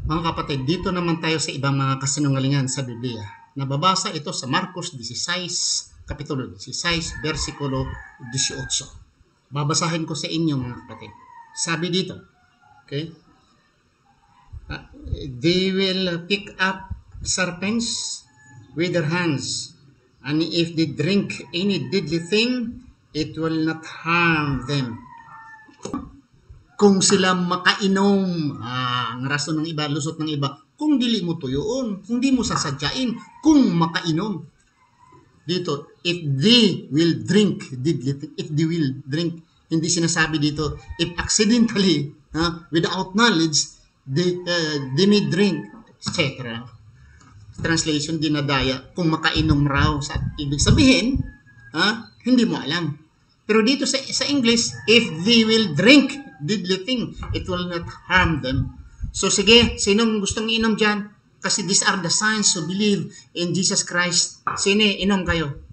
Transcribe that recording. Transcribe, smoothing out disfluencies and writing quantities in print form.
Mga kapatid, dito naman tayo sa ibang mga kasinungalingan sa Biblia. Nababasa ito sa Marcos 16, Kapitulo 16, versikulo 18. Babasahin ko sa inyo mga kapatid. Sabi dito, okay? They will pick up serpents with their hands, and if they drink any deadly thing, it will not harm them. Kung sila makainom, ang rason ng iba, lusot ng iba, kung dili mo tuyoon, kung di mo sasadyain, kung makainom. Dito, if they will drink, hindi sinasabi dito, if accidentally, without knowledge, they may drink, etc. Translation, dinadaya, kung makainom raw, sa ibig sabihin, hindi mo alam. Pero dito sa English, if they will drink deadly thing, it will not harm them. So sige, sinong gustong inom dyan? Kasi these are the signs who believe in Jesus Christ. Sine, inom kayo.